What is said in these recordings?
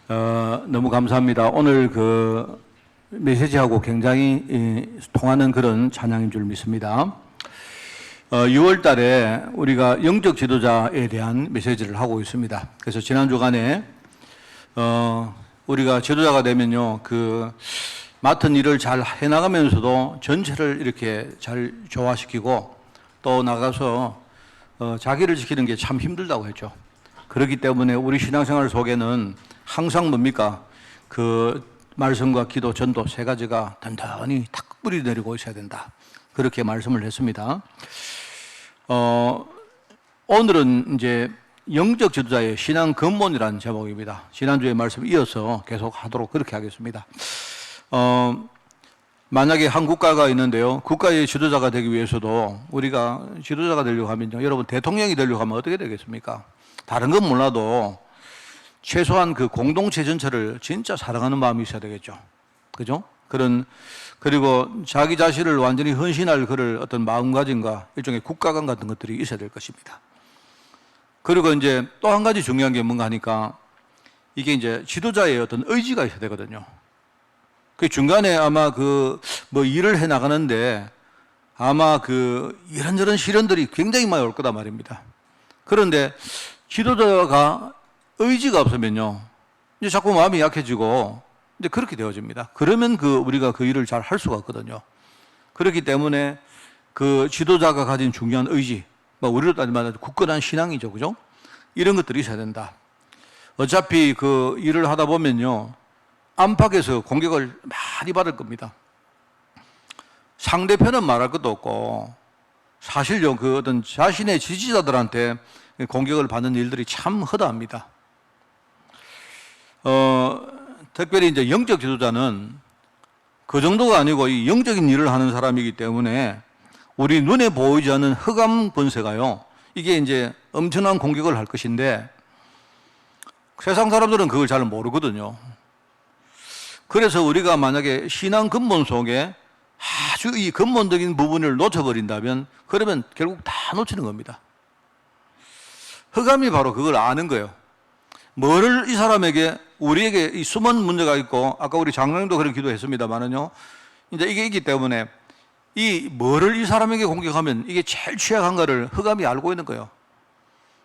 너무 감사합니다. 오늘 그 메시지하고 굉장히 통하는 그런 찬양인 줄 믿습니다. 6월 달에 우리가 영적 지도자에 대한 메시지를 하고 있습니다. 그래서 지난 주간에 우리가 지도자가 되면요, 그 맡은 일을 잘 해나가면서도 전체를 이렇게 잘 조화시키고 또 나가서 자기를 지키는 게 참 힘들다고 했죠. 그렇기 때문에 우리 신앙생활 속에는 항상 뭡니까? 그 말씀과 기도, 전도 세 가지가 단단히 탁 뿌리 내리고 있어야 된다. 그렇게 말씀을 했습니다. 오늘은 이제 영적 지도자의 신앙 근본이라는 제목입니다. 지난주에 말씀 이어서 계속 하도록 그렇게 하겠습니다. 만약에 한 국가가 있는데요, 국가의 지도자가 되기 위해서도 우리가 지도자가 되려고 하면요, 여러분 대통령이 되려고 하면 어떻게 되겠습니까? 다른 건 몰라도 최소한 그 공동체 전체를 진짜 사랑하는 마음이 있어야 되겠죠. 그죠? 그리고 자기 자신을 완전히 헌신할 그럴 어떤 마음가짐과 일종의 국가관 같은 것들이 있어야 될 것입니다. 그리고 이제 또 한 가지 중요한 게 뭔가 하니까 이게 이제 지도자의 어떤 의지가 있어야 되거든요. 그 중간에 아마 그 뭐 일을 해 나가는데 아마 그 이런저런 시련들이 굉장히 많이 올 거다 말입니다. 그런데 지도자가 의지가 없으면요, 이제 자꾸 마음이 약해지고 이제 그렇게 되어집니다. 그러면 우리가 그 일을 잘 할 수가 없거든요. 그렇기 때문에 그 지도자가 가진 중요한 의지, 우리로 따지면 굳건한 신앙이죠, 그죠? 이런 것들이 있어야 된다. 어차피 그 일을 하다 보면요, 안팎에서 공격을 많이 받을 겁니다. 상대편은 말할 것도 없고, 사실요, 그 어떤 자신의 지지자들한테 공격을 받는 일들이 참 허다합니다. 특별히 이제 영적 지도자는 그 정도가 아니고 이 영적인 일을 하는 사람이기 때문에 우리 눈에 보이지 않는 흑암 권세가요, 이게 이제 엄청난 공격을 할 것인데 세상 사람들은 그걸 잘 모르거든요. 그래서 우리가 만약에 신앙 근본 속에 아주 이 근본적인 부분을 놓쳐버린다면 그러면 결국 다 놓치는 겁니다. 흑암이 바로 그걸 아는 거예요. 뭐를 이 사람에게, 우리에게 이 숨은 문제가 있고, 아까 우리 장로님도 그런 기도했습니다만은요, 이제 이게 있기 때문에 이 뭐를 이 사람에게 공격하면 이게 제일 취약한가를 흑암이 알고 있는 거예요.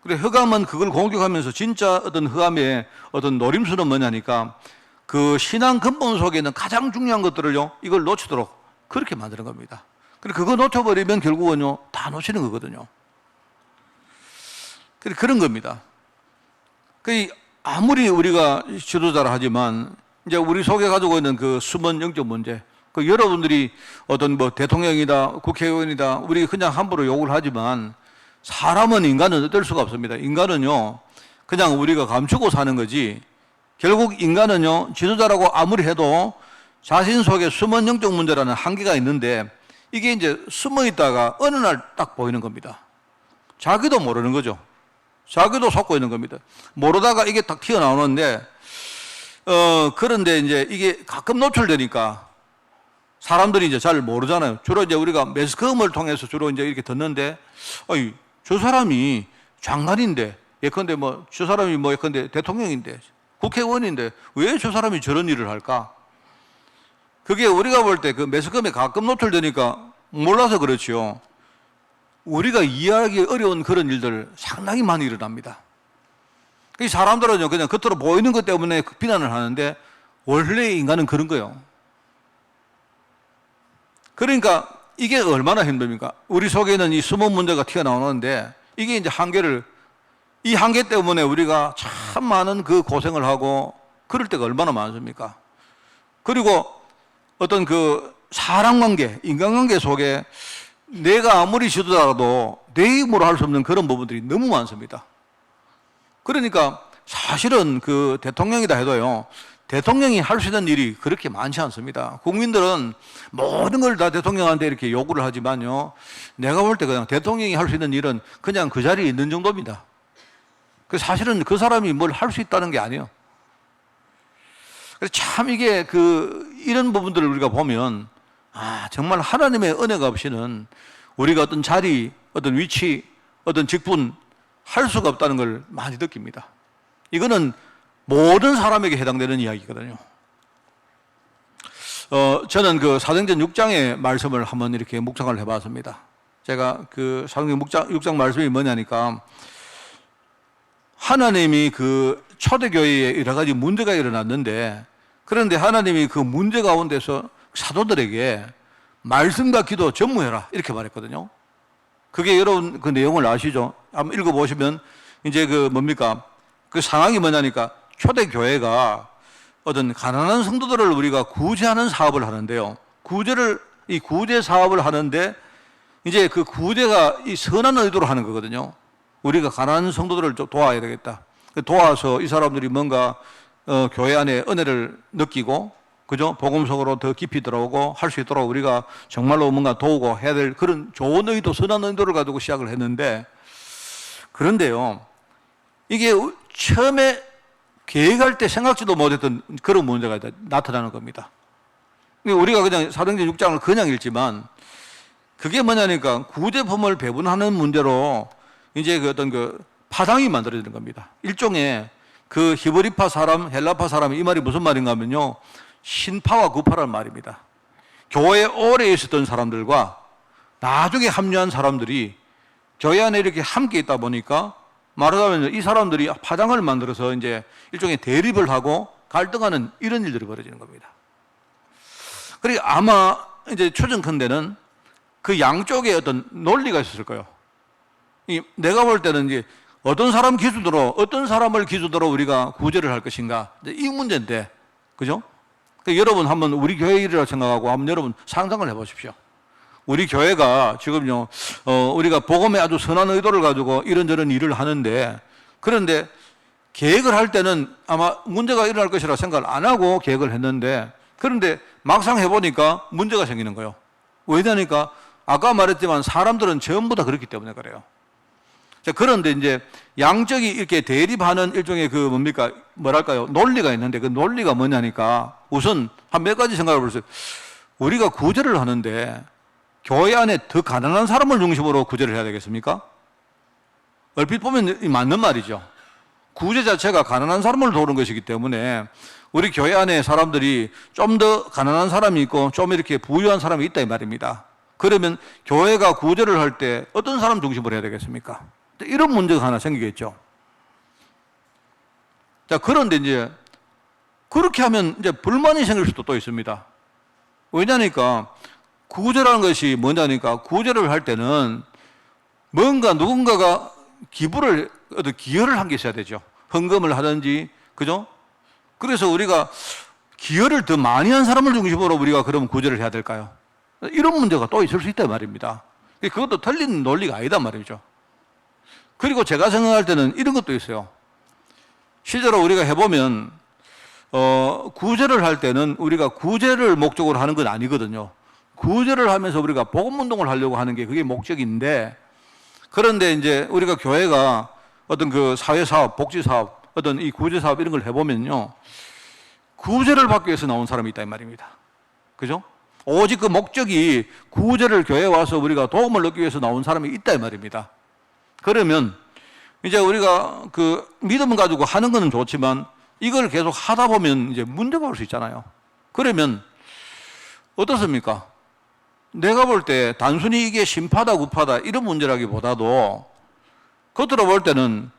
그래, 흑암은 그걸 공격하면서 진짜 어떤 흑암의 어떤 노림수는 뭐냐니까 그 신앙 근본 속에 있는 가장 중요한 것들을요, 이걸 놓치도록 그렇게 만드는 겁니다. 그래, 그거 놓쳐버리면 결국은요, 다 놓치는 거거든요. 그래, 그런 겁니다. 아무리 우리가 지도자라 하지만 이제 우리 속에 가지고 있는 그 숨은 영적 문제, 그 여러분들이 어떤 뭐 대통령이다, 국회의원이다, 우리 그냥 함부로 욕을 하지만 사람은, 인간은 어쩔 수가 없습니다. 인간은요, 그냥 우리가 감추고 사는 거지, 결국 인간은요, 지도자라고 아무리 해도 자신 속에 숨은 영적 문제라는 한계가 있는데 이게 이제 숨어 있다가 어느 날 딱 보이는 겁니다. 자기도 모르는 거죠. 자기도 속고 있는 겁니다. 모르다가 이게 딱 튀어나오는데, 그런데 이제 이게 가끔 노출되니까 사람들이 이제 잘 모르잖아요. 주로 이제 우리가 매스컴을 통해서 주로 이제 이렇게 듣는데, 저 사람이 장관인데, 예컨대 저 사람이 예컨대 대통령인데, 국회의원인데, 왜 저 사람이 저런 일을 할까? 그게 우리가 볼 때 그 매스컴에 가끔 노출되니까 몰라서 그렇지요. 우리가 이해하기 어려운 그런 일들 상당히 많이 일어납니다. 이 사람들은 그냥 겉으로 보이는 것 때문에 비난을 하는데 원래 인간은 그런 거예요. 그러니까 이게 얼마나 힘듭니까? 우리 속에는 이 숨은 문제가 튀어나오는데 이게 이제 이 한계 때문에 우리가 참 많은 그 고생을 하고 그럴 때가 얼마나 많습니까? 그리고 어떤 그 사람관계, 인간관계 속에 내가 아무리 지도자라도 내 힘으로 할 수 없는 그런 부분들이 너무 많습니다. 그러니까 사실은 그 대통령이다 해도요, 대통령이 할 수 있는 일이 그렇게 많지 않습니다. 국민들은 모든 걸 다 대통령한테 이렇게 요구를 하지만요, 내가 볼 때 그냥 대통령이 할 수 있는 일은 그냥 그 자리에 있는 정도입니다. 사실은 그 사람이 뭘 할 수 있다는 게 아니에요. 그래서 참 이게 이런 부분들을 우리가 보면 정말 하나님의 은혜가 없이는 우리가 어떤 자리, 어떤 위치, 어떤 직분 할 수가 없다는 걸 많이 느낍니다. 이거는 모든 사람에게 해당되는 이야기거든요. 저는 그 사도행전 6장의 말씀을 한번 이렇게 묵상을 해봤습니다. 제가 그 사도행전 6장 말씀이 뭐냐니까, 하나님이 그 초대교회에 여러 가지 문제가 일어났는데, 그런데 하나님이 그 문제 가운데서 사도들에게 말씀과 기도 전무해라 이렇게 말했거든요. 그게 여러분 그 내용을 아시죠? 한번 읽어보시면 이제 그 뭡니까? 그 상황이 뭐냐니까, 초대교회가 어떤 가난한 성도들을 우리가 구제하는 사업을 하는데요. 이 구제 사업을 하는데 이제 그 구제가 이 선한 의도로 하는 거거든요. 우리가 가난한 성도들을 좀 도와야 되겠다. 도와서 이 사람들이 뭔가 교회 안에 은혜를 느끼고, 그죠? 복음 속으로 더 깊이 들어오고 할 수 있도록 우리가 정말로 뭔가 도우고 해야 될 그런 좋은 의도, 선한 의도를 가지고 시작을 했는데, 그런데요, 이게 처음에 계획할 때 생각지도 못했던 그런 문제가 나타나는 겁니다. 우리가 그냥 사도행전 6장을 그냥 읽지만, 그게 뭐냐니까 구제품을 배분하는 문제로 이제 그 어떤 그 파장이 만들어지는 겁니다. 일종의 그 히브리파 사람, 헬라파 사람, 이 말이 무슨 말인가 하면요, 신파와 구파라는 말입니다. 교회에 오래 있었던 사람들과 나중에 합류한 사람들이 교회 안에 이렇게 함께 있다 보니까, 말하자면 이 사람들이 파장을 만들어서 이제 일종의 대립을 하고 갈등하는 이런 일들이 벌어지는 겁니다. 그리고 아마 이제 추정컨대는 그 양쪽에 어떤 논리가 있었을 거예요. 내가 볼 때는 이제 어떤 사람을 기준으로 우리가 구제를 할 것인가, 이 문제인데, 그죠? 그러니까 여러분 한번 우리 교회 일이라고 생각하고 한번 여러분 상상을 해보십시오. 우리 교회가 지금요, 우리가 복음에 아주 선한 의도를 가지고 이런저런 일을 하는데, 그런데 계획을 할 때는 아마 문제가 일어날 것이라 생각을 안 하고 계획을 했는데, 그런데 막상 해보니까 문제가 생기는 거예요. 왜냐니까 아까 말했지만 사람들은 전부 다 그렇기 때문에 그래요. 자, 그런데 이제 양쪽이 이렇게 대립하는 일종의 그 뭡니까, 뭐랄까요, 논리가 있는데, 그 논리가 뭐냐니까, 우선 한 몇 가지 생각을 해보세요. 우리가 구제를 하는데 교회 안에 더 가난한 사람을 중심으로 구제를 해야 되겠습니까? 얼핏 보면 맞는 말이죠. 구제 자체가 가난한 사람을 도우는 것이기 때문에 우리 교회 안에 사람들이 좀 더 가난한 사람이 있고 좀 이렇게 부유한 사람이 있다 이 말입니다. 그러면 교회가 구제를 할 때 어떤 사람 중심으로 해야 되겠습니까? 이런 문제가 하나 생기겠죠. 자, 그런데 이제 그렇게 하면 이제 불만이 생길 수도 또 있습니다. 왜냐니까 구제라는 것이 뭐냐니까, 구제를 할 때는 뭔가 누군가가 기여를 한 게 있어야 되죠. 헌금을 하든지, 그죠? 그래서 우리가 기여를 더 많이 한 사람을 중심으로 우리가 그러면 구제를 해야 될까요? 이런 문제가 또 있을 수 있단 말입니다. 그것도 틀린 논리가 아니단 말이죠. 그리고 제가 생각할 때는 이런 것도 있어요. 실제로 우리가 해보면 구제를 할 때는 우리가 구제를 목적으로 하는 건 아니거든요. 구제를 하면서 우리가 복음운동을 하려고 하는 게 그게 목적인데, 그런데 이제 우리가 교회가 어떤 그 사회사업, 복지사업, 어떤 이 구제사업 이런 걸 해보면요, 구제를 받기 위해서 나온 사람이 있다 이 말입니다. 그죠? 오직 그 목적이 구제를 교회에 와서 우리가 도움을 얻기 위해서 나온 사람이 있다 이 말입니다. 그러면 이제 우리가 그 믿음을 가지고 하는 거는 좋지만 이걸 계속 하다 보면 이제 문제가 올 수 있잖아요. 그러면 어떻습니까? 내가 볼 때 단순히 이게 신파다 구파다 이런 문제라기보다도 겉으로 볼 때는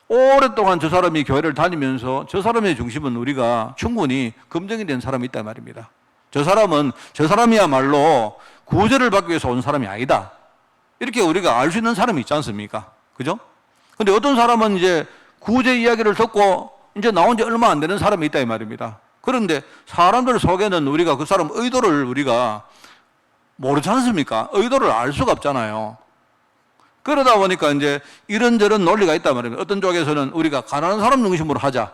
오랫동안 저 사람이 교회를 다니면서 저 사람의 중심은 우리가 충분히 검증이 된 사람이 있단 말입니다. 저 사람이야말로 구제를 받기 위해서 온 사람이 아니다. 이렇게 우리가 알 수 있는 사람이 있지 않습니까? 그죠? 근데 어떤 사람은 이제 구제 이야기를 듣고 이제 나온 지 얼마 안 되는 사람이 있다 이 말입니다. 그런데 사람들 속에는 우리가 그 사람 의도를 우리가 모르지 않습니까? 의도를 알 수가 없잖아요. 그러다 보니까 이제 이런저런 논리가 있단 말입니다. 어떤 쪽에서는 우리가 가난한 사람 중심으로 하자.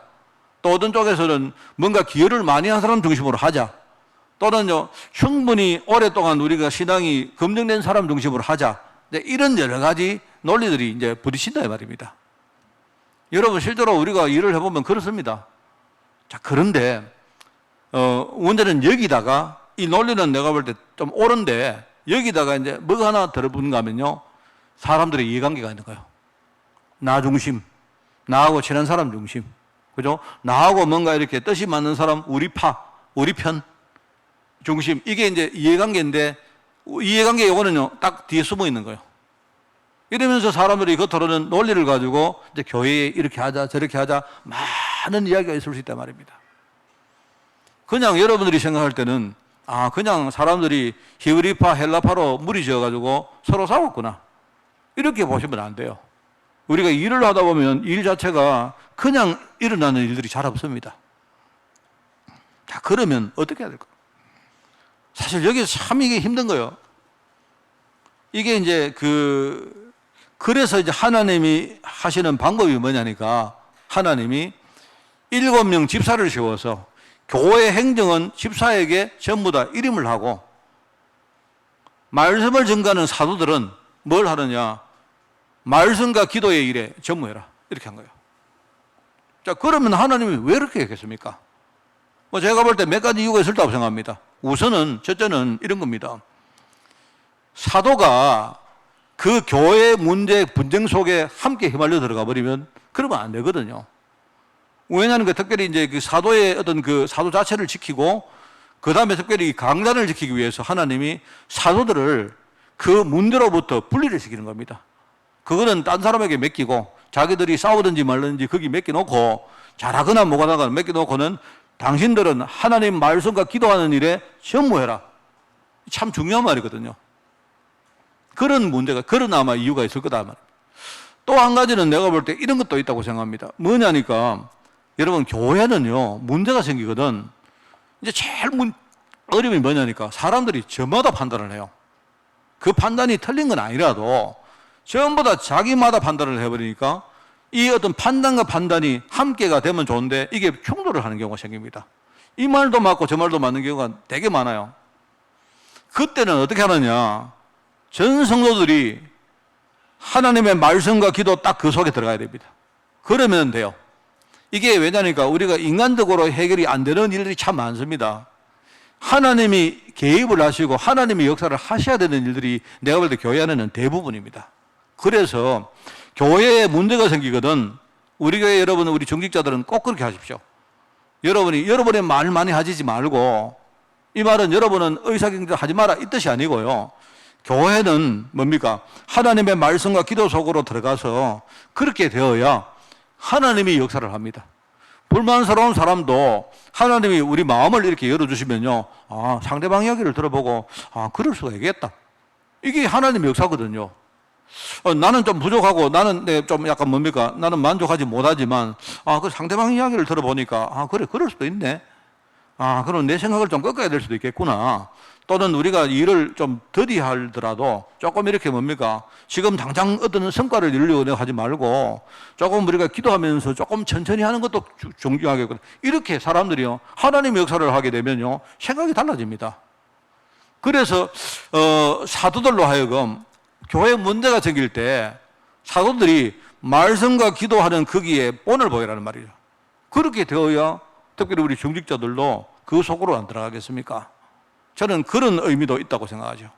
또 어떤 쪽에서는 뭔가 기여를 많이 한 사람 중심으로 하자. 또는요, 충분히 오랫동안 우리가 신앙이 검증된 사람 중심으로 하자. 이런 여러 가지 논리들이 이제 부딪힌다 이 말입니다. 여러분, 실제로 우리가 일을 해보면 그렇습니다. 자, 그런데, 문제는 여기다가 이 논리는 내가 볼 때 좀 옳은데 여기다가 이제 뭐가 하나 들어붙는가 하면요, 사람들의 이해관계가 있는 거예요. 나 중심, 나하고 친한 사람 중심, 그죠? 나하고 뭔가 이렇게 뜻이 맞는 사람, 우리 편 중심. 이게 이제 이해관계인데, 이해관계 요거는요, 딱 뒤에 숨어 있는 거예요. 이러면서 사람들이 겉으로는 논리를 가지고 이제 교회에 이렇게 하자, 저렇게 하자, 많은 이야기가 있을 수 있단 말입니다. 그냥 여러분들이 생각할 때는, 그냥 사람들이 히브리파, 헬라파로 무리 지어가지고 서로 싸웠구나. 이렇게 보시면 안 돼요. 우리가 일을 하다 보면 일 자체가 그냥 일어나는 일들이 잘 없습니다. 자, 그러면 어떻게 해야 될까? 사실 여기서 참 이게 힘든 거예요. 이게 이제 그래서 이제 하나님이 하시는 방법이 뭐냐니까, 하나님이 7명 집사를 세워서 교회 행정은 집사에게 전부 다 일임을 하고, 말씀을 전가하는 사도들은 뭘 하느냐? 말씀과 기도의 일에 전무해라. 이렇게 한 거예요. 자, 그러면 하나님이 왜 이렇게 했겠습니까? 제가 볼 때 몇 가지 이유가 있을 거라고 생각합니다. 우선은, 첫째는 이런 겁니다. 사도가 그 교회 문제, 분쟁 속에 함께 휘말려 들어가 버리면 그러면 안 되거든요. 왜냐하면 특별히 이제 그 사도의 어떤 그 사도 자체를 지키고, 그 다음에 특별히 강단을 지키기 위해서 하나님이 사도들을 그 문제로부터 분리를 시키는 겁니다. 그거는 딴 사람에게 맡기고, 자기들이 싸우든지 말든지 거기 맡겨놓고, 잘하거나 못하거나 맡겨놓고는 당신들은 하나님 말씀과 기도하는 일에 전무해라. 참 중요한 말이거든요. 그런 문제가, 그런 아마 이유가 있을 거다 말입니다. 또 한 가지는 내가 볼 때 이런 것도 있다고 생각합니다. 뭐냐니까, 여러분, 교회는요, 문제가 생기거든. 이제 제일 어려움이 뭐냐니까, 사람들이 저마다 판단을 해요. 그 판단이 틀린 건 아니라도 전부 다 자기마다 판단을 해버리니까 이 어떤 판단과 판단이 함께가 되면 좋은데 이게 충돌을 하는 경우가 생깁니다. 이 말도 맞고 저 말도 맞는 경우가 되게 많아요. 그때는 어떻게 하느냐, 전 성도들이 하나님의 말씀과 기도 딱 그 속에 들어가야 됩니다. 그러면 돼요. 이게 왜냐니까 우리가 인간적으로 해결이 안 되는 일들이 참 많습니다. 하나님이 개입을 하시고 하나님이 역사를 하셔야 되는 일들이 내가 볼 때 교회 안에는 대부분입니다. 그래서 교회에 문제가 생기거든 우리 교회 여러분, 우리 중직자들은 꼭 그렇게 하십시오. 여러분의 말 많이 하지 말고, 이 말은 여러분은 의사결정 하지 마라 이 뜻이 아니고요. 교회는 뭡니까? 하나님의 말씀과 기도 속으로 들어가서 그렇게 되어야 하나님이 역사를 합니다. 불만스러운 사람도 하나님이 우리 마음을 이렇게 열어주시면요, 상대방 이야기를 들어보고 그럴 수가 있겠다. 이게 하나님의 역사거든요. 나는 좀 부족하고 나는 좀 약간 뭡니까? 나는 만족하지 못하지만 그 상대방 이야기를 들어보니까 그래, 그럴 수도 있네. 그럼 내 생각을 좀 꺾어야 될 수도 있겠구나. 또는 우리가 일을 좀 더디하더라도 조금 이렇게 뭡니까? 지금 당장 어떤 성과를 이루려고 하지 말고 조금 우리가 기도하면서 조금 천천히 하는 것도 중요하겠거든요. 이렇게 사람들이요, 하나님의 역사를 하게 되면요, 생각이 달라집니다. 그래서 사도들로 하여금 교회 문제가 생길 때 사도들이 말씀과 기도하는 거기에 본을 보이라는 말이죠. 그렇게 되어야 특별히 우리 중직자들도 그 속으로 안 들어가겠습니까? 저는 그런 의미도 있다고 생각하죠.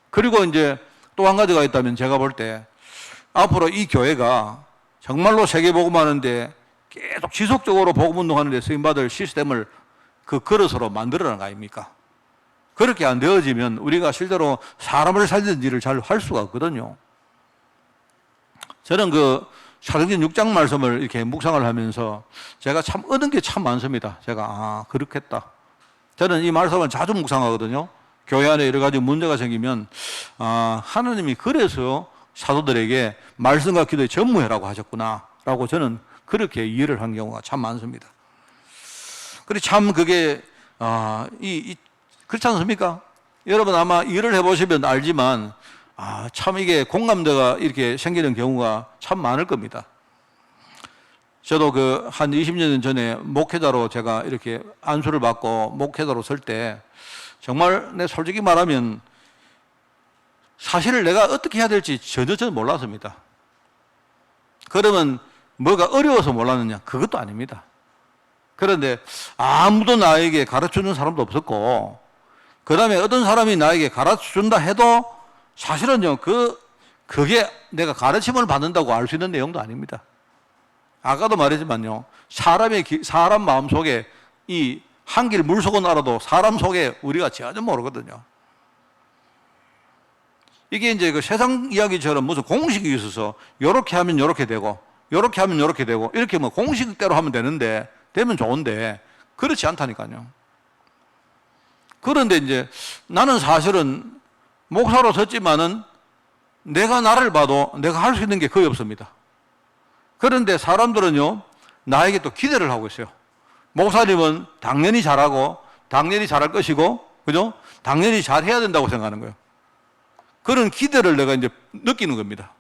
그리고 이제 또 한 가지가 있다면 제가 볼 때 앞으로 이 교회가 정말로 세계복음 하는데 계속 지속적으로 복음 운동하는 데 쓰임받을 시스템을 그 그릇으로 만들어라는 거 아닙니까? 그렇게 안 되어지면 우리가 실제로 사람을 살리는 일을 잘 할 수가 없거든요. 저는 그 사도행전 6장 말씀을 이렇게 묵상을 하면서 제가 참 얻은 게 참 많습니다. 제가 그렇겠다. 저는 이 말씀을 자주 묵상하거든요. 교회 안에 여러 가지 문제가 생기면 하나님이 그래서 사도들에게 말씀과 기도에 전무해라고 하셨구나 라고 저는 그렇게 이해를 한 경우가 참 많습니다. 그래 참 그게 그렇지 않습니까? 여러분 아마 일을 해보시면 알지만 참 이게 공감대가 이렇게 생기는 경우가 참 많을 겁니다. 저도 한 20년 전에 목회자로 제가 이렇게 안수를 받고 목회자로 설 때 정말 솔직히 말하면 사실을 내가 어떻게 해야 될지 전혀 저는 몰랐습니다. 그러면 뭐가 어려워서 몰랐느냐? 그것도 아닙니다. 그런데 아무도 나에게 가르쳐주는 사람도 없었고, 그 다음에 어떤 사람이 나에게 가르쳐준다 해도 사실은요, 그게 내가 가르침을 받는다고 알 수 있는 내용도 아닙니다. 아까도 말했지만요, 사람 마음 속에 이 한길 물속은 알아도 사람 속에 우리가 전혀 모르거든요. 이게 이제 그 세상 이야기처럼 무슨 공식이 있어서 요렇게 하면 요렇게 되고 요렇게 하면 요렇게 되고 이렇게 뭐 공식대로 하면 되는데, 되면 좋은데 그렇지 않다니까요. 그런데 이제 나는 사실은 목사로 섰지만은 내가 나를 봐도 내가 할 수 있는 게 거의 없습니다. 그런데 사람들은요, 나에게 또 기대를 하고 있어요. 목사님은 당연히 잘하고 당연히 잘할 것이고, 그죠? 당연히 잘해야 된다고 생각하는 거예요. 그런 기대를 내가 이제 느끼는 겁니다.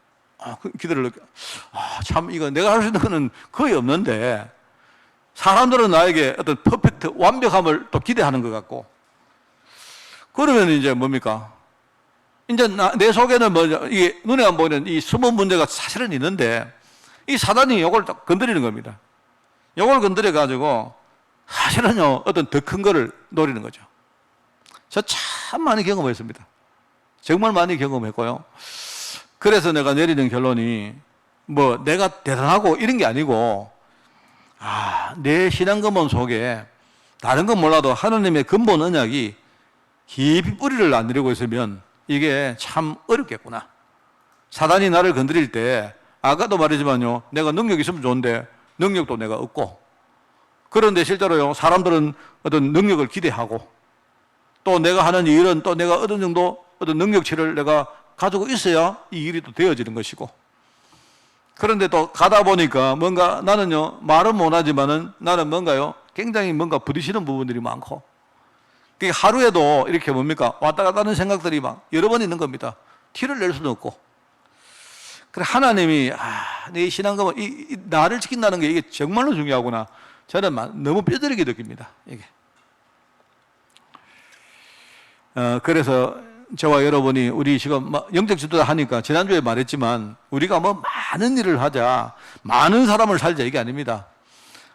그 기대를 참 이거 내가 할 수 있는 거는 거의 없는데 사람들은 나에게 어떤 퍼펙트 완벽함을 또 기대하는 것 같고, 그러면 이제 뭡니까? 이제 내 속에는 이게 눈에 안 보이는 이 숨은 문제가 사실은 있는데, 이 사단이 이걸 딱 건드리는 겁니다. 이걸 건드려 가지고 사실은요, 어떤 더 큰 거를 노리는 거죠. 저 참 많이 경험했습니다. 정말 많이 경험했고요. 그래서 내가 내리는 결론이 뭐 내가 대단하고 이런 게 아니고, 내 신앙 근본 속에 다른 건 몰라도 하나님의 근본 언약이 깊이 뿌리를 안 내리고 있으면 이게 참 어렵겠구나. 사단이 나를 건드릴 때, 아까도 말했지만요, 내가 능력이 있으면 좋은데 능력도 내가 없고, 그런데 실제로요, 사람들은 어떤 능력을 기대하고, 또 내가 하는 일은 또 내가 어느 정도 어떤 능력치를 내가 가지고 있어야 이 일이 또 되어지는 것이고, 그런데 또 가다 보니까 뭔가 나는요, 말은 못하지만은 나는 뭔가요, 굉장히 뭔가 부딪히는 부분들이 많고, 그게 하루에도 이렇게 뭡니까, 왔다 갔다 하는 생각들이 막 여러 번 있는 겁니다. 티를 낼 수는 없고. 그래, 하나님이 내 신앙감은 나를 지킨다는 게 이게 정말로 중요하구나, 저는 너무 뼈저리게 느낍니다. 이게. 그래서 저와 여러분이 우리 지금 영적 지도자 하니까 지난주에 말했지만, 우리가 뭐 많은 일을 하자, 많은 사람을 살자, 이게 아닙니다.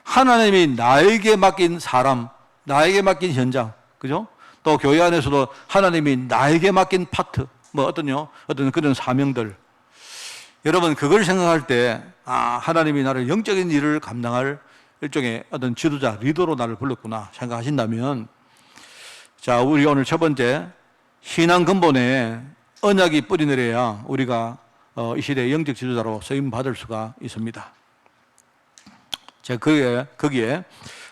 하나님이 나에게 맡긴 사람, 나에게 맡긴 현장, 그죠? 또 교회 안에서도 하나님이 나에게 맡긴 파트, 어떤 그런 사명들. 여러분, 그걸 생각할 때, 하나님이 나를 영적인 일을 감당할 일종의 어떤 지도자, 리더로 나를 불렀구나 생각하신다면, 자, 우리 오늘 첫 번째, 신앙 근본에 언약이 뿌리내려야 우리가 이 시대의 영적 지도자로 쓰임 받을 수가 있습니다. 제가 거기에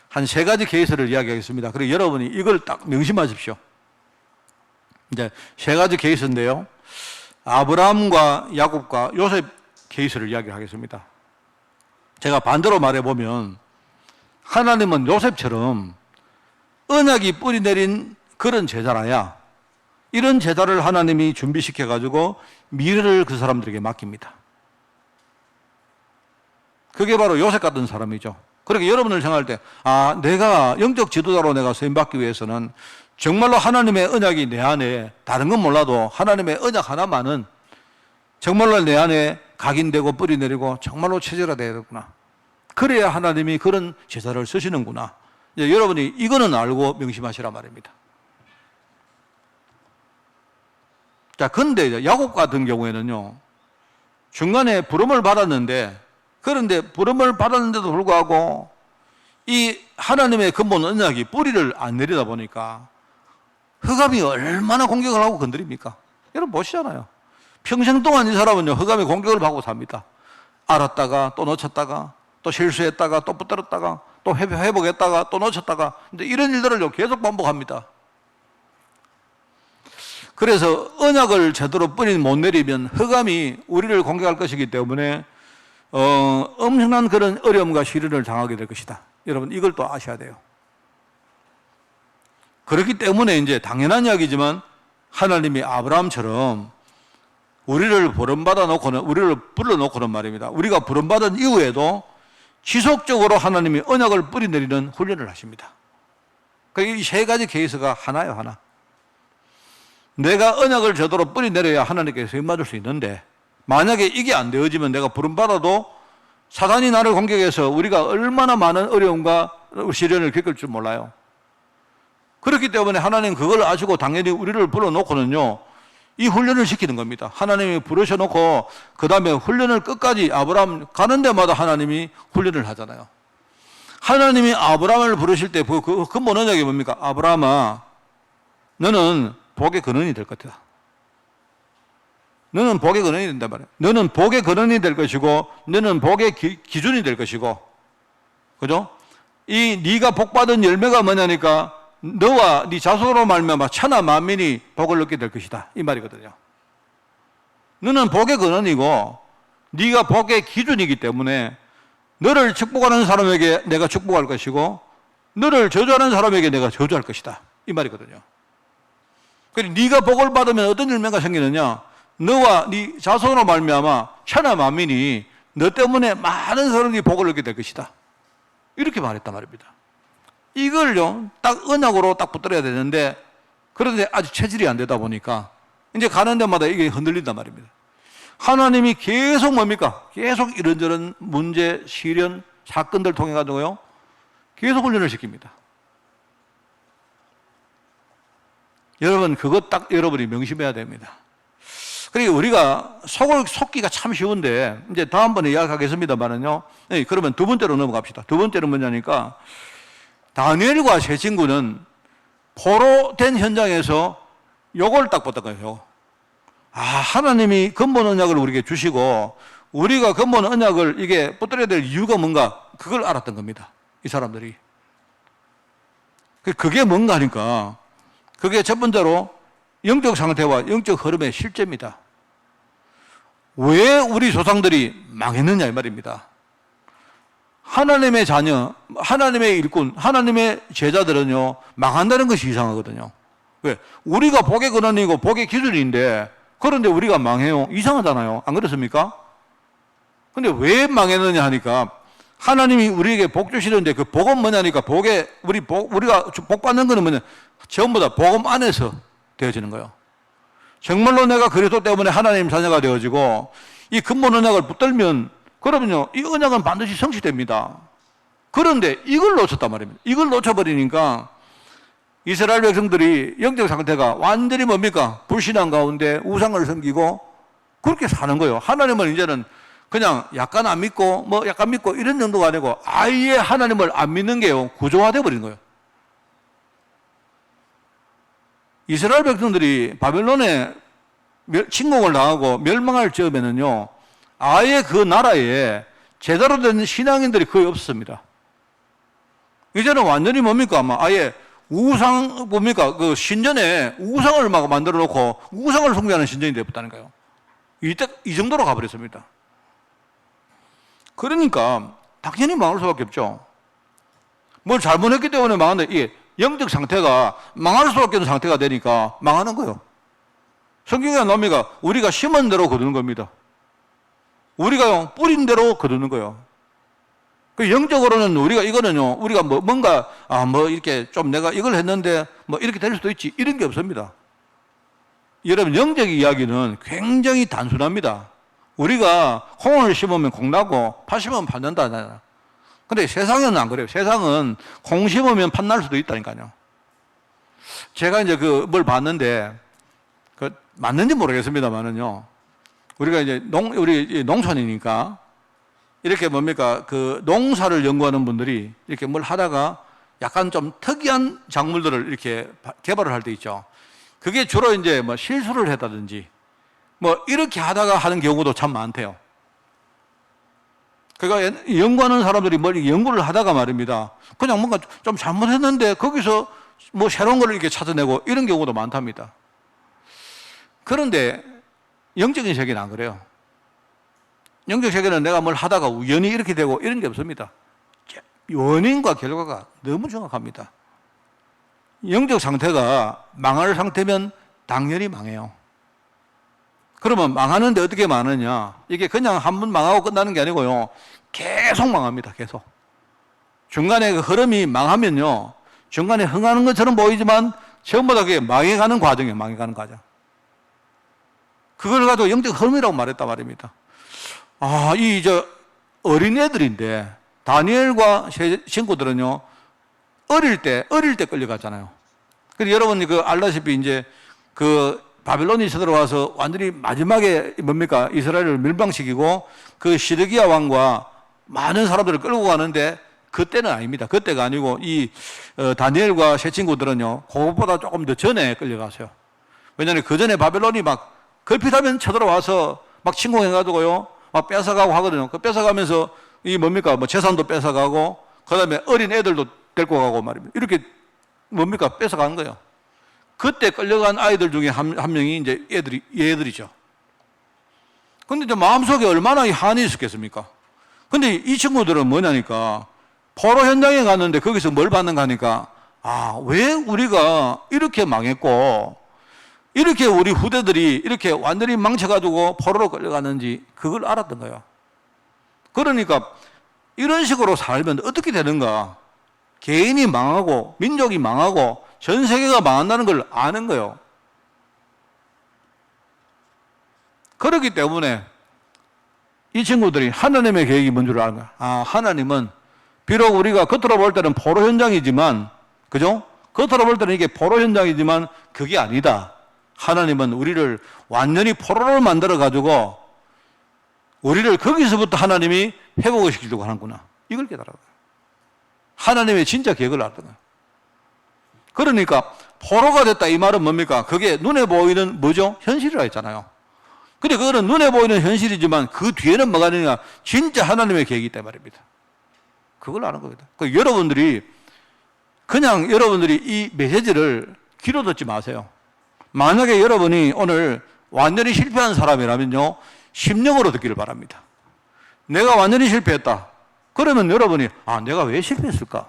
한 3가지 케이스를 이야기하겠습니다. 그리고 여러분이 이걸 딱 명심하십시오. 이제 3가지 케이스인데요, 아브라함과 야곱과 요셉 케이스를 이야기하겠습니다. 제가 반대로 말해보면, 하나님은 요셉처럼 언약이 뿌리내린 그런 제자라야 이런 제자를 하나님이 준비시켜가지고 미래를 그 사람들에게 맡깁니다. 그게 바로 요셉 같은 사람이죠. 그렇게 여러분을 생각할 때, 내가 영적 지도자로 내가 쓰임받기 위해서는 정말로 하나님의 언약이 내 안에, 다른 건 몰라도 하나님의 언약 하나만은 정말로 내 안에 각인되고 뿌리내리고 정말로 체질화되어야 되구나. 그래야 하나님이 그런 제자를 쓰시는구나. 이제 여러분이 이거는 알고 명심하시란 말입니다. 자, 근데 야곱 같은 경우에는요, 중간에 부름을 받았는데, 그런데 부름을 받았는데도 불구하고 이 하나님의 근본 언약이 뿌리를 안 내리다 보니까 흑암이 얼마나 공격을 하고 건드립니까? 여러분 보시잖아요. 평생 동안 이 사람은요, 흑암의 공격을 받고 삽니다. 알았다가 또 놓쳤다가 또 실수했다가 또 붙들었다가 또 회복했다가 또 놓쳤다가, 근데 이런 일들을 계속 반복합니다. 그래서 언약을 제대로 뿌리 못 내리면 흑암이 우리를 공격할 것이기 때문에 엄청난 그런 어려움과 시련을 당하게 될 것이다. 여러분, 이걸 또 아셔야 돼요. 그렇기 때문에 이제 당연한 이야기지만 하나님이 아브라함처럼 우리를 우리를 불러놓고는 말입니다, 우리가 부름받은 이후에도 지속적으로 하나님이 언약을 뿌리내리는 훈련을 하십니다. 그러니까 이 3가지 케이스가 하나예요, 하나. 내가 언약을 제대로 뿌리내려야 하나님께 쓰임받을 수 있는데, 만약에 이게 안 되어지면 내가 부름받아도 사단이 나를 공격해서 우리가 얼마나 많은 어려움과 시련을 겪을 줄 몰라요. 그렇기 때문에 하나님 그걸 아시고 당연히 우리를 불러놓고는요, 이 훈련을 시키는 겁니다. 하나님이 부르셔놓고 그 다음에 훈련을 끝까지 아브라함 가는 데마다 하나님이 훈련을 하잖아요. 하나님이 아브라함을 부르실 때 그 근본 언약이 뭡니까? 아브라함아, 너는 복의 근원이 될 것이다. 너는 복의 근원이 된단 말이야. 너는 복의 근원이 될 것이고, 너는 복의 기준이 될 것이고, 그죠? 이 네가 복받은 열매가 뭐냐니까 너와 네 자손으로 말미암아 천하 만민이 복을 얻게 될 것이다, 이 말이거든요. 너는 복의 근원이고 네가 복의 기준이기 때문에 너를 축복하는 사람에게 내가 축복할 것이고 너를 저주하는 사람에게 내가 저주할 것이다, 이 말이거든요. 그리고 네가 복을 받으면 어떤 열매가 생기느냐? 너와 네 자손으로 말미암아 천하 만민이 너 때문에 많은 사람들이 복을 얻게 될 것이다, 이렇게 말했단 말입니다. 이걸요 딱 언약으로 딱 붙들어야 되는데, 그런데 아주 체질이 안 되다 보니까 이제 가는 데마다 이게 흔들린단 말입니다. 하나님이 계속 뭡니까? 계속 이런저런 문제, 시련, 사건들 통해 가지고요 계속 훈련을 시킵니다. 여러분, 그것 딱 여러분이 명심해야 됩니다. 그리고 우리가 속기가 참 쉬운데, 이제 다음번에 이야기하겠습니다만은요. 네, 그러면 두 번째로 넘어갑시다. 두 번째는 뭐냐니까, 다니엘과 세 친구는 포로된 현장에서 요걸 딱 봤던 거예요. 아, 하나님이 근본 언약을 우리에게 주시고, 우리가 근본 언약을 이게 붙들어야 될 이유가 뭔가, 그걸 알았던 겁니다, 이 사람들이. 그게 뭔가 하니까, 그게 첫 번째로 영적 상태와 영적 흐름의 실제입니다. 왜 우리 조상들이 망했느냐, 이 말입니다. 하나님의 자녀, 하나님의 일꾼, 하나님의 제자들은요 망한다는 것이 이상하거든요. 왜? 우리가 복의 근원이고 복의 기준인데, 그런데 우리가 망해요. 이상하잖아요, 안 그렇습니까? 근데 왜 망했느냐 하니까, 하나님이 우리에게 복 주시는데 그 복은 뭐냐니까, 우리가 복 받는 거는 뭐냐, 전부 다 복음 안에서 되어지는 거예요. 정말로 내가 그리스도 때문에 하나님 자녀가 되어지고 이 근본 언약을 붙들면, 그러면요 이 언약은 반드시 성취됩니다. 그런데 이걸 놓쳤단 말입니다. 이걸 놓쳐버리니까 이스라엘 백성들이 영적 상태가 완전히 뭡니까? 불신앙 가운데 우상을 섬기고 그렇게 사는 거예요. 하나님을 이제는 그냥 약간 안 믿고 뭐 약간 믿고 이런 정도가 아니고 아예 하나님을 안 믿는 게요 구조화되어 버린 거예요. 이스라엘 백성들이 바벨론에 침공을 당하고 멸망할 즈음에는요 아예 그 나라에 제대로 된 신앙인들이 거의 없습니다. 이제는 완전히 뭡니까? 아마 아예 우상, 뭡니까? 그 신전에 우상을 막 만들어 놓고 우상을 숭배하는 신전이 되었다니까요. 이 정도로 가버렸습니다. 그러니까 당연히 망할 수밖에 없죠. 뭘 잘못했기 때문에 망하는데, 이게 영적 상태가 망할 수밖에 없는 상태가 되니까 망하는 거예요. 성경에 나옵니까? 우리가 심은 대로 거두는 겁니다. 우리가 뿌린 대로 거두는 거예요. 그 영적으로는 우리가 뭔가, 이렇게 좀 내가 이걸 했는데 이렇게 될 수도 있지, 이런 게 없습니다. 여러분, 영적 이야기는 굉장히 단순합니다. 우리가 콩을 심으면 콩 나고 팥 심으면 팥 난다. 근데 세상은 안 그래요. 세상은 콩 심으면 팥 날 수도 있다니까요. 제가 이제 뭘 봤는데, 맞는지 모르겠습니다만은요. 우리가 이제 우리 농촌이니까 이렇게 농사를 연구하는 분들이 이렇게 뭘 하다가 약간 좀 특이한 작물들을 이렇게 개발을 할 때 있죠. 그게 주로 이제 실수를 했다든지 이렇게 하다가 하는 경우도 참 많대요. 그러니까 연구하는 사람들이 연구를 하다가 말입니다. 그냥 뭔가 좀 잘못했는데 거기서 새로운 걸 이렇게 찾아내고 이런 경우도 많답니다. 그런데 영적인 세계는 안 그래요. 영적 세계는 내가 뭘 하다가 우연히 이렇게 되고 이런 게 없습니다. 원인과 결과가 너무 정확합니다. 영적 상태가 망할 상태면 당연히 망해요. 그러면 망하는데 어떻게 망하느냐? 이게 그냥 한 번 망하고 끝나는 게 아니고요. 계속 망합니다. 계속. 중간에 그 흐름이 망하면요. 중간에 흥하는 것처럼 보이지만 전부 다 그게 망해가는 과정이에요. 망해가는 과정. 그걸 가지고 영적 흐름이라고 말했단 말입니다. 어린애들인데, 다니엘과 친구들은요, 어릴 때 끌려갔잖아요. 근데 여러분이 알다시피 이제 바벨론이 쳐들어와서 완전히 마지막에 뭡니까? 이스라엘을 멸망시키고 그 시드기야 왕과 많은 사람들을 끌고 가는데 그때는 아닙니다. 그때가 아니고 이 다니엘과 세 친구들은요, 그것보다 조금 더 전에 끌려가세요. 왜냐하면 그 전에 바벨론이 막 걸핏하면 쳐들어와서 막 침공해가지고요, 막 뺏어가고 하거든요. 그 뺏어가면서 이 뭡니까? 뭐 재산도 뺏어가고, 그 다음에 어린 애들도 데리고 가고 말입니다. 이렇게 뭡니까? 뺏어간 거예요. 그때 끌려간 아이들 중에 한 명이 이제 얘들이죠. 근데 이제 마음속에 얼마나 한이 있었겠습니까? 근데 이 친구들은 뭐냐니까, 포로 현장에 갔는데 거기서 뭘 받는가 하니까, 아, 왜 우리가 이렇게 망했고, 이렇게 우리 후대들이 이렇게 완전히 망쳐가지고 포로로 끌려갔는지 그걸 알았던 거예요. 그러니까 이런 식으로 살면 어떻게 되는가? 개인이 망하고 민족이 망하고 전 세계가 망한다는 걸 아는 거예요. 그렇기 때문에 이 친구들이 하나님의 계획이 뭔 줄 아는 거야. 아, 하나님은 비록 우리가 겉으로 볼 때는 포로 현장이지만, 그죠? 겉으로 볼 때는 이게 포로 현장이지만 그게 아니다. 하나님은 우리를 완전히 포로로 만들어가지고 우리를 거기서부터 하나님이 회복을 시키려고 하는구나. 이걸 깨달아요. 하나님의 진짜 계획을 알았던 거예요. 그러니까 포로가 됐다 이 말은 뭡니까? 그게 눈에 보이는 뭐죠? 현실이라 했잖아요. 근데 그거는 눈에 보이는 현실이지만 그 뒤에는 뭐가 있느냐? 진짜 하나님의 계획이 있단 말입니다. 그걸 아는 겁니다. 여러분들이 그냥 여러분들이 이 메시지를 귀로 듣지 마세요. 만약에 여러분이 오늘 완전히 실패한 사람이라면요, 심령으로 듣기를 바랍니다. 내가 완전히 실패했다. 그러면 여러분이, 아, 내가 왜 실패했을까?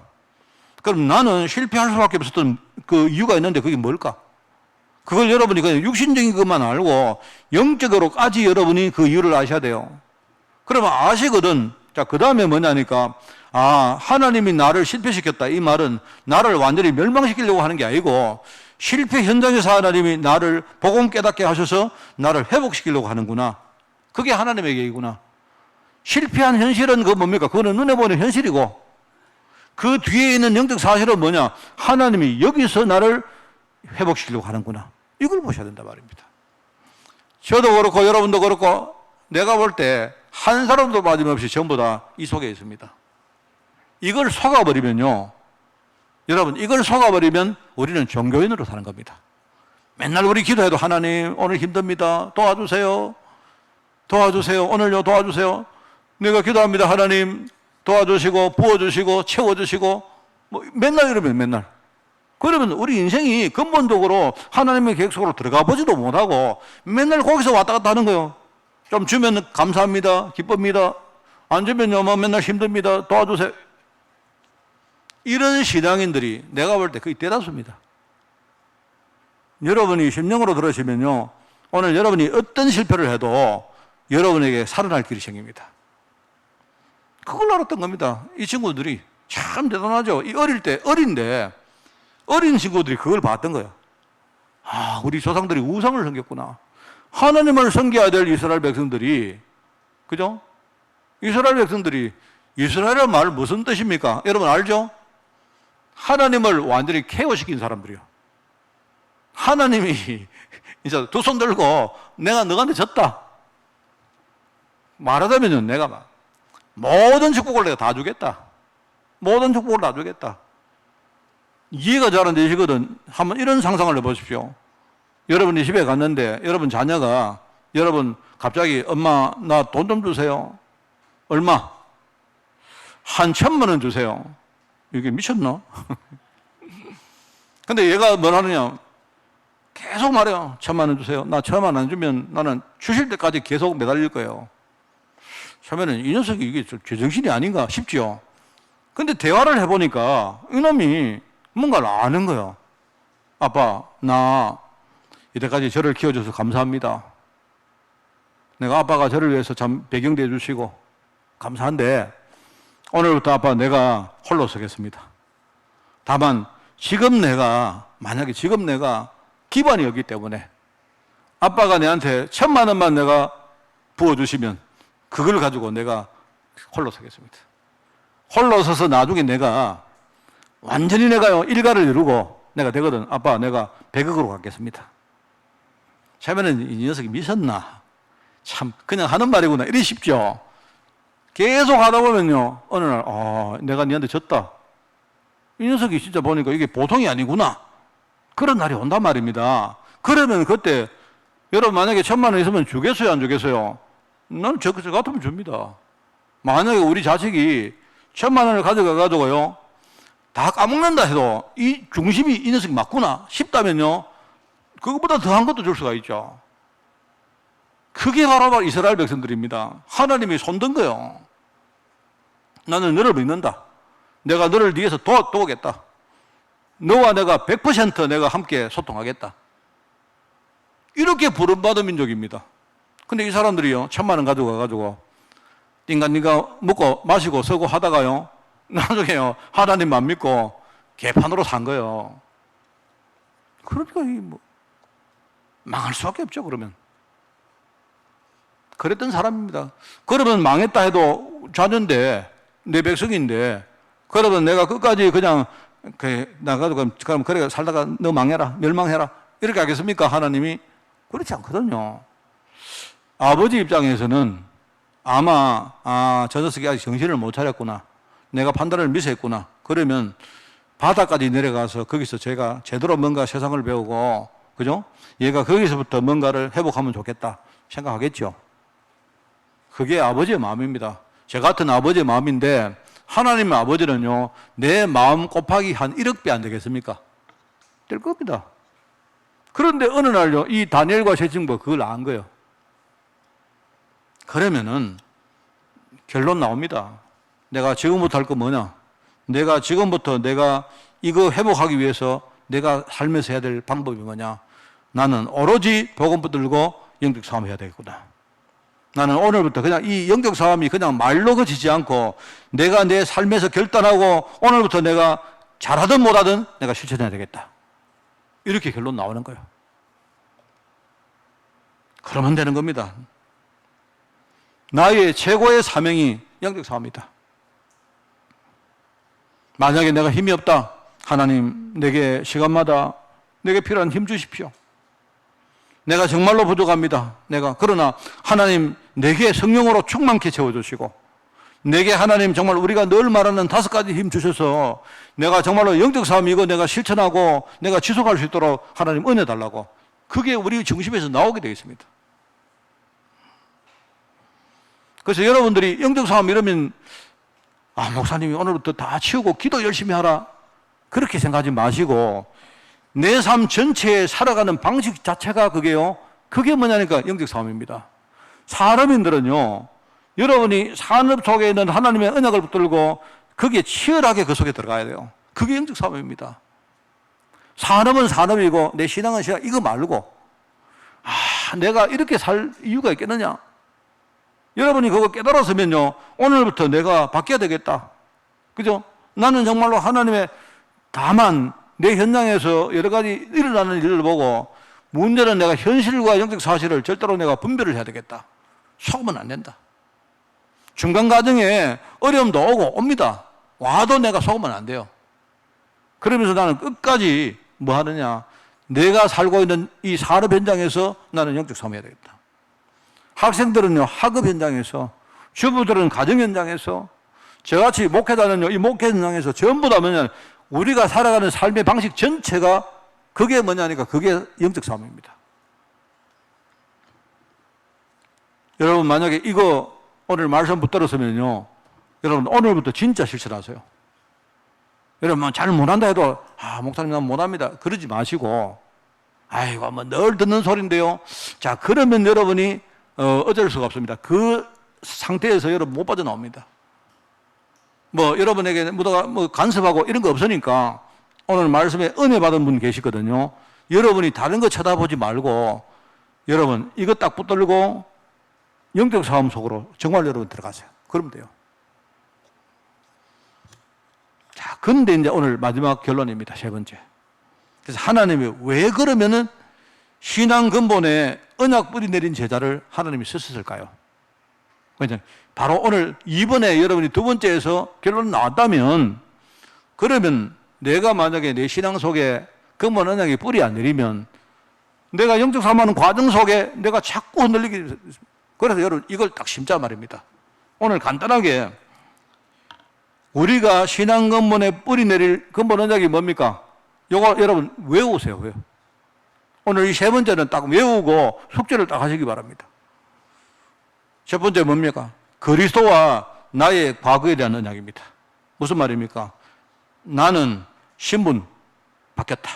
그럼 나는 실패할 수밖에 없었던 그 이유가 있는데 그게 뭘까? 그걸 여러분이 그냥 육신적인 것만 알고 영적으로까지 여러분이 그 이유를 아셔야 돼요. 그러면 아시거든. 자, 그 다음에 뭐냐니까, 아, 하나님이 나를 실패시켰다. 이 말은 나를 완전히 멸망시키려고 하는 게 아니고 실패 현장에서 하나님이 나를 복음 깨닫게 하셔서 나를 회복시키려고 하는구나. 그게 하나님의 계획이구나. 실패한 현실은 그 뭡니까? 그거는 눈에 보이는 현실이고 그 뒤에 있는 영적 사실은 뭐냐? 하나님이 여기서 나를 회복시키려고 하는구나. 이걸 보셔야 된다 말입니다. 저도 그렇고 여러분도 그렇고 내가 볼 때 한 사람도 빠짐없이 전부 다 이 속에 있습니다. 이걸 속아버리면요, 여러분, 이걸 속아버리면 우리는 종교인으로 사는 겁니다. 맨날 우리 기도해도 하나님 오늘 힘듭니다. 도와주세요. 도와주세요. 오늘요 도와주세요. 내가 기도합니다. 하나님 도와주시고 부어주시고 채워주시고 뭐 맨날 이러면 맨날. 그러면 우리 인생이 근본적으로 하나님의 계획 속으로 들어가 보지도 못하고 맨날 거기서 왔다 갔다 하는 거예요. 좀 주면 감사합니다. 기쁩니다. 안 주면요 뭐 맨날 힘듭니다. 도와주세요. 이런 신앙인들이 내가 볼 때 거의 대다수입니다. 여러분이 심령으로 들으시면요, 오늘 여러분이 어떤 실패를 해도 여러분에게 살아날 길이 생깁니다. 그걸 알았던 겁니다. 이 친구들이 참 대단하죠. 이 어린데 어린 친구들이 그걸 봤던 거예요. 아, 우리 조상들이 우상을 섬겼구나. 하나님을 섬겨야 될 이스라엘 백성들이, 그죠? 이스라엘 백성들이, 이스라엘의 말 무슨 뜻입니까? 여러분 알죠? 하나님을 완전히 케어시킨 사람들이요. 하나님이 이제 두 손 들고 내가 너한테 졌다. 말하자면 내가 막 모든 축복을 내가 다 주겠다. 모든 축복을 다 주겠다. 이해가 잘 안 되시거든. 한번 이런 상상을 해보십시오. 여러분이 집에 갔는데 여러분 자녀가 여러분 갑자기 엄마 나 돈 좀 주세요. 얼마? 한 1,000만 원 주세요. 이게 미쳤나? 근데 얘가 뭘 하느냐? 계속 말해요. 1,000만 원 주세요. 나 1,000만 원 안 주면 나는 주실 때까지 계속 매달릴 거예요. 처음에는 이 녀석이 이게 제정신이 아닌가 싶죠. 근데 대화를 해보니까 이놈이 뭔가를 아는 거예요. 아빠, 나 이때까지 저를 키워줘서 감사합니다. 내가 아빠가 저를 위해서 참 배경도 해주시고 감사한데 오늘부터 아빠 내가 홀로 서겠습니다. 다만 만약에 지금 내가 기반이 없기 때문에 아빠가 내한테 1,000만 원만 내가 부어주시면 그걸 가지고 내가 홀로 서겠습니다. 홀로 서서 나중에 내가 완전히 내가요 일가를 이루고 내가 되거든. 아빠 내가 100억으로 갖겠습니다. 처음에는 이 녀석이 미쳤나? 참, 그냥 하는 말이구나. 이리 싶죠? 계속 하다 보면요, 어느 날, 내가 니한테 졌다. 이 녀석이 진짜 보니까 이게 보통이 아니구나. 그런 날이 온단 말입니다. 그러면 그때, 여러분 만약에 1,000만 원 있으면 주겠어요, 안 주겠어요? 나는 저 같으면 줍니다. 만약에 우리 자식이 1,000만 원을 가져가가지고요, 다 까먹는다 해도 이 중심이 이 녀석이 맞구나 싶다면요, 그것보다 더한 것도 줄 수가 있죠. 그게 바로 이스라엘 백성들입니다. 하나님이 손든 거예요. 나는 너를 믿는다. 내가 너를 위해서 도우겠다. 너와 내가 100% 내가 함께 소통하겠다. 이렇게 부름받은 민족입니다. 근데 이 사람들이요, 1,000만 원 가져가가지고 띵간띵간 먹고 마시고 서고 하다가요, 나중에요, 하나님 안 믿고 개판으로 산 거예요. 그러니까 망할 수밖에 없죠, 그러면. 그랬던 사람입니다. 그러면 망했다 해도 자녀인데, 내 백성인데, 그러면 내가 끝까지 그냥, 나가도 그럼 그래 살다가 너 망해라, 멸망해라. 이렇게 하겠습니까, 하나님이? 그렇지 않거든요. 아버지 입장에서는 아마, 저 녀석이 아직 정신을 못 차렸구나. 내가 판단을 미스했구나. 그러면 바다까지 내려가서 거기서 제가 제대로 뭔가 세상을 배우고, 그죠? 얘가 거기서부터 뭔가를 회복하면 좋겠다 생각하겠죠. 그게 아버지의 마음입니다. 저 같은 아버지의 마음인데, 하나님의 아버지는요, 내 마음 곱하기 한 1억 배 안 되겠습니까? 될 겁니다. 그런데 어느 날요, 이 다니엘과 세징부가 그걸 안 거예요. 그러면은 결론 나옵니다. 내가 지금부터 할 거 뭐냐? 내가 지금부터 내가 이거 회복하기 위해서 내가 살면서 해야 될 방법이 뭐냐? 나는 오로지 복음 붙들고 영적 싸움 해야 되겠구나. 나는 오늘부터 그냥 이 영적 싸움이 그냥 말로 그치지 않고 내가 내 삶에서 결단하고 오늘부터 내가 잘하든 못하든 내가 실천해야 되겠다. 이렇게 결론 나오는 거예요. 그러면 되는 겁니다. 나의 최고의 사명이 영적 싸움이다. 만약에 내가 힘이 없다. 하나님, 내게 시간마다 내게 필요한 힘 주십시오. 내가 정말로 부족합니다. 그러나 하나님, 내게 성령으로 충만케 채워주시고, 내게 하나님 정말 우리가 늘 말하는 5가지 힘 주셔서 내가 정말로 영적 싸움 이거 내가 실천하고 내가 지속할 수 있도록 하나님 은혜 달라고. 그게 우리 중심에서 나오게 되어 있습니다. 그래서 여러분들이 영적 싸움 이러면 목사님이 오늘부터 다 치우고 기도 열심히 하라. 그렇게 생각하지 마시고 내 삶 전체에 살아가는 방식 자체가 그게요. 그게 뭐냐니까 영적 싸움입니다. 사람인들은요. 여러분이 산업 속에 있는 하나님의 언약을 붙들고 거기에 치열하게 그 속에 들어가야 돼요. 그게 영적 싸움입니다. 산업은 산업이고 내 신앙은 신앙 이거 말고 내가 이렇게 살 이유가 있겠느냐. 여러분이 그거 깨달았으면요. 오늘부터 내가 바뀌어야 되겠다. 그죠? 나는 정말로 하나님의 다만 내 현장에서 여러 가지 일어나는 일을 보고 문제는 내가 현실과 영적 사실을 절대로 내가 분별을 해야 되겠다. 속으면 안 된다. 중간 과정에 어려움도 오고 옵니다. 와도 내가 속으면 안 돼요. 그러면서 나는 끝까지 뭐 하느냐. 내가 살고 있는 이 산업 현장에서 나는 영적 싸움 해야 되겠다. 학생들은요, 학업 현장에서, 주부들은 가정 현장에서, 저같이 목회자는요, 이 목회 현장에서 전부 다 뭐냐, 우리가 살아가는 삶의 방식 전체가 그게 뭐냐니까 그게 영적 싸움입니다. 여러분 만약에 이거 오늘 말씀 붙들었으면요, 여러분 오늘부터 진짜 실천하세요. 여러분 잘 못한다 해도 목사님 난 못합니다. 그러지 마시고 아이고 뭐 늘 듣는 소리인데요. 자 그러면 여러분이 어쩔 수가 없습니다. 그 상태에서 여러분 못 빠져나옵니다. 뭐 여러분에게 뭐 간섭하고 이런 거 없으니까 오늘 말씀에 은혜 받은 분 계시거든요. 여러분이 다른 거 쳐다보지 말고 여러분 이거 딱 붙들고 영적 싸움 속으로 정말 여러분 들어가세요. 그러면 돼요. 자, 근데 이제 오늘 마지막 결론입니다. 세 번째. 그래서 하나님이 왜 그러면은 신앙 근본에 언약 뿌리 내린 제자를 하나님이 쓰셨을까요? 왜냐하면 바로 오늘 이번에 여러분이 두 번째에서 결론 나왔다면 그러면 내가 만약에 내 신앙 속에 근본 언약이 뿌리 안 내리면 내가 영적 삶하는 과정 속에 내가 자꾸 흔들리게. 그래서 여러분 이걸 딱 심자 말입니다. 오늘 간단하게 우리가 신앙 근본에 뿌리 내릴 근본 언약이 뭡니까? 요거 여러분 외우세요. 외워. 오늘 이 세 번째는 딱 외우고 숙제를 딱 하시기 바랍니다. 첫 번째 뭡니까? 그리스도와 나의 과거에 대한 언약입니다. 무슨 말입니까? 나는 신분 바뀌었다.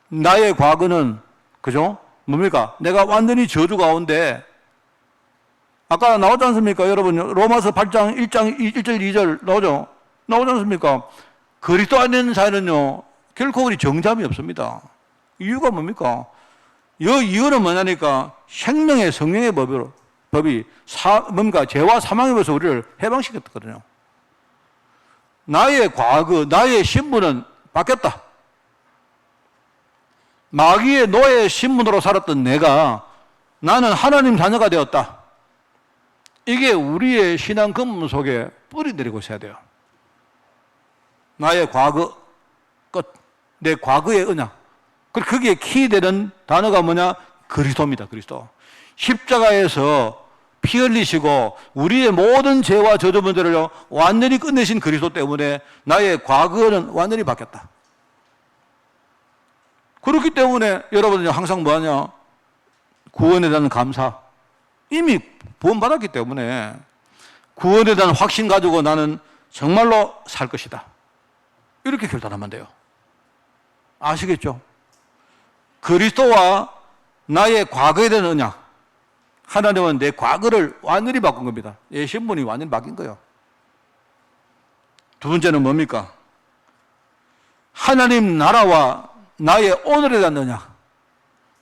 나의 과거는 그죠? 뭡니까? 내가 완전히 저주 가운데 아까 나오지 않습니까? 여러분 로마서 8장 1장 1절 2절 나오죠? 나오지 않습니까? 그리스도 안에 있는 자는요 결코 우리 정잠이 없습니다. 이유가 뭡니까? 이 이유는 뭐냐니까 생명의 성령의 법이 뭔가 죄와 사망의 법에서 우리를 해방시켰거든요. 나의 과거, 나의 신분은 바뀌었다. 마귀의 노예 신분으로 살았던 내가 나는 하나님 자녀가 되었다. 이게 우리의 신앙 근본 속에 뿌리 내리고 있어야 돼요. 나의 과거 끝, 내 과거의 언약. 거기에 키되는 단어가 뭐냐? 그리스도입니다. 그리스도. 십자가에서 피 흘리시고 우리의 모든 죄와 저주 문제를 완전히 끝내신 그리스도 때문에 나의 과거는 완전히 바뀌었다. 그렇기 때문에 여러분은 항상 뭐하냐? 구원에 대한 감사. 이미 구원받았기 때문에 구원에 대한 확신 가지고 나는 정말로 살 것이다. 이렇게 결단하면 돼요. 아시겠죠? 그리스도와 나의 과거에 대한 언약. 하나님은 내 과거를 완전히 바꾼 겁니다. 내 신분이 완전히 바뀐 거예요. 두 번째는 뭡니까? 하나님 나라와 나의 오늘에 대한 언약.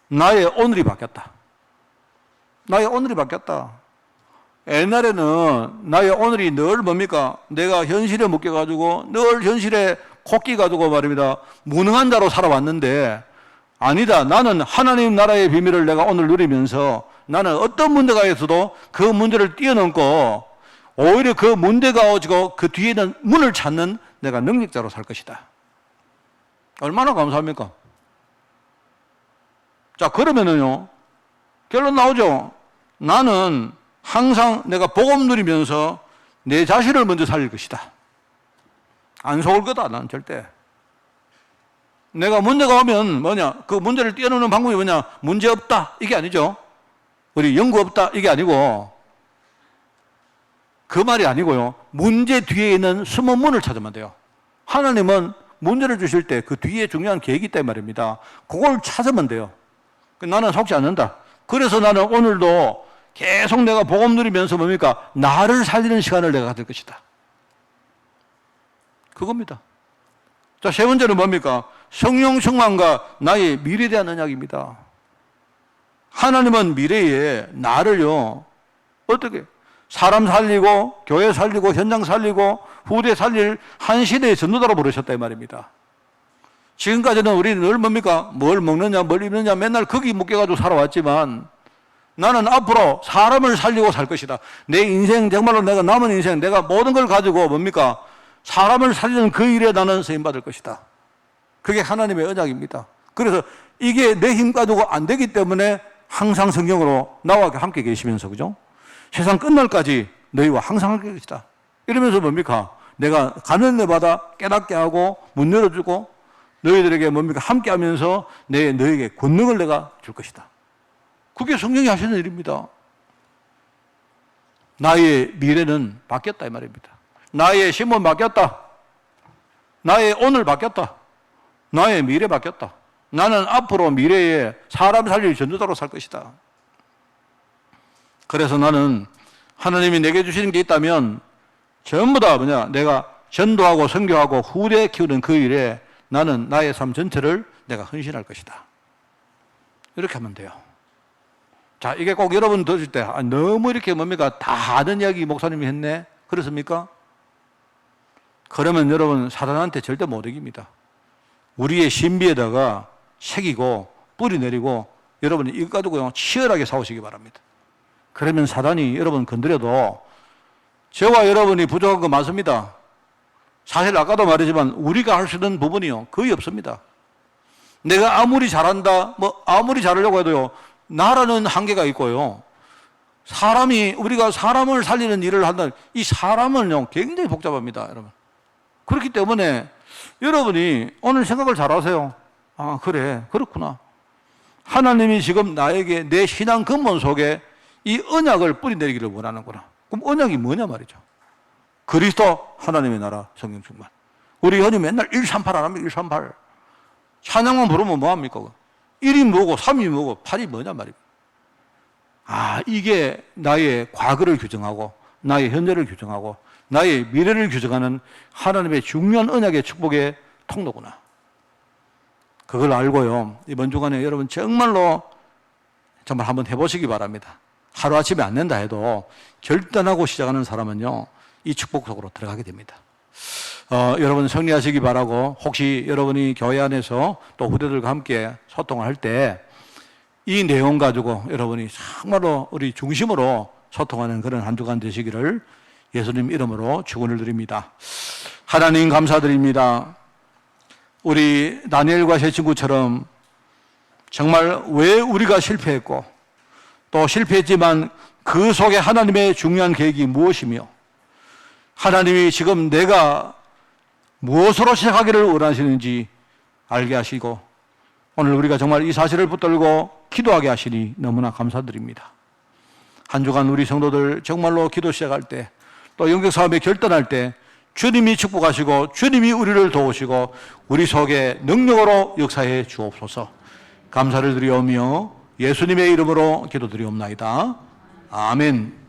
나의 오늘이 바뀌었다. 나의 오늘이 바뀌었다. 옛날에는 나의 오늘이 늘 뭡니까? 내가 현실에 묶여가지고 늘 현실에 코끼 가지고 말입니다. 무능한 자로 살아왔는데 아니다. 나는 하나님 나라의 비밀을 내가 오늘 누리면서 나는 어떤 문제가 있어도 그 문제를 뛰어넘고 오히려 그 문제가 오지고 그 뒤에는 문을 찾는 내가 능력자로 살 것이다. 얼마나 감사합니까? 자, 그러면은요, 결론 나오죠. 나는 항상 내가 복음 누리면서 내 자신을 먼저 살릴 것이다. 안 속을 거다, 난 절대. 내가 문제가 오면 뭐냐, 그 문제를 뛰어넘는 방법이 뭐냐, 문제 없다, 이게 아니죠. 우리 연구 없다, 이게 아니고, 그 말이 아니고요. 문제 뒤에 있는 숨은 문을 찾으면 돼요. 하나님은 문제를 주실 때 그 뒤에 중요한 계획이 있단 말입니다. 그걸 찾으면 돼요. 나는 속지 않는다. 그래서 나는 오늘도 계속 내가 복음 누리면서 뭡니까? 나를 살리는 시간을 내가 가질 것이다. 그겁니다. 자, 세 번째는 뭡니까? 성령 충만과 나의 미래에 대한 언약입니다. 하나님은 미래에 나를요, 어떻게? 사람 살리고, 교회 살리고, 현장 살리고, 후대 살릴 한 시대의 전도자로 부르셨다 이 말입니다. 지금까지는 우리는 늘 뭡니까? 뭘 먹느냐, 뭘 입느냐, 맨날 거기 묶여가지고 살아왔지만 나는 앞으로 사람을 살리고 살 것이다. 내 인생, 정말로 내가 남은 인생, 내가 모든 걸 가지고 뭡니까? 사람을 살리는 그 일에 나는 쓰임받을 것이다. 그게 하나님의 언약입니다. 그래서 이게 내 힘 가지고 안 되기 때문에 항상 성경으로 나와 함께 계시면서, 그죠? 세상 끝날까지 너희와 항상 함께 계시다. 이러면서 뭡니까? 내가 가는 데마다 깨닫게 하고 문 열어주고 너희들에게 뭡니까? 함께 하면서 너희에게 권능을 내가 줄 것이다. 그게 성령이 하시는 일입니다. 나의 미래는 바뀌었다 이 말입니다. 나의 신분 바뀌었다. 나의 오늘 바뀌었다. 나의 미래 바뀌었다. 나는 앞으로 미래에 사람 살릴 전도자로 살 것이다. 그래서 나는 하나님이 내게 주시는 게 있다면 전부 다 뭐냐? 내가 전도하고 선교하고 후대 키우는 그 일에 나는 나의 삶 전체를 내가 헌신할 것이다. 이렇게 하면 돼요. 자, 이게 꼭 여러분 들으실 때 너무 이렇게 뭡니까? 다 아는 이야기 목사님이 했네? 그렇습니까? 그러면 여러분 사단한테 절대 못 이깁니다. 우리의 신비에다가 새기고 뿌리 내리고 여러분이 이거 가지고 치열하게 싸우시기 바랍니다. 그러면 사단이 여러분 건드려도 저와 여러분이 부족한 거 많습니다. 사실 아까도 말했지만 우리가 할 수 있는 부분이요 거의 없습니다. 내가 아무리 잘한다, 뭐 아무리 잘하려고 해도요, 나라는 한계가 있고요. 우리가 사람을 살리는 일을 한다. 이 사람은요, 굉장히 복잡합니다, 여러분. 그렇기 때문에 여러분이 오늘 생각을 잘 하세요. 아, 그래. 그렇구나. 하나님이 지금 나에게 내 신앙 근본 속에 이 언약을 뿌리내리기를 원하는구나. 그럼 언약이 뭐냐 말이죠. 그리스도 하나님의 나라 성령 충만. 우리 흔히 맨날 138 안 합니까? 138. 찬양만 부르면 뭐합니까? 1이 뭐고 3이 뭐고 8이 뭐냐 말입니다. 아, 이게 나의 과거를 규정하고 나의 현재를 규정하고 나의 미래를 규정하는 하나님의 중요한 언약의 축복의 통로구나. 그걸 알고요, 이번 주간에 여러분 정말 한번 해보시기 바랍니다. 하루아침에 안 된다 해도 결단하고 시작하는 사람은요, 이 축복 속으로 들어가게 됩니다. 여러분 승리하시기 바라고, 혹시 여러분이 교회 안에서 또 후대들과 함께 소통을 할 때 이 내용 가지고 여러분이 정말로 우리 중심으로 소통하는 그런 한 주간 되시기를 예수님 이름으로 축원을 드립니다. 하나님 감사드립니다. 우리 다니엘과 세 친구처럼 정말 왜 우리가 실패했고 또 실패했지만 그 속에 하나님의 중요한 계획이 무엇이며 하나님이 지금 내가 무엇으로 시작하기를 원하시는지 알게 하시고 오늘 우리가 정말 이 사실을 붙들고 기도하게 하시니 너무나 감사드립니다. 한 주간 우리 성도들 정말로 기도 시작할 때 또 영적사업에 결단할 때 주님이 축복하시고 주님이 우리를 도우시고 우리 속에 능력으로 역사해 주옵소서. 감사를 드리오며 예수님의 이름으로 기도드리옵나이다. 아멘.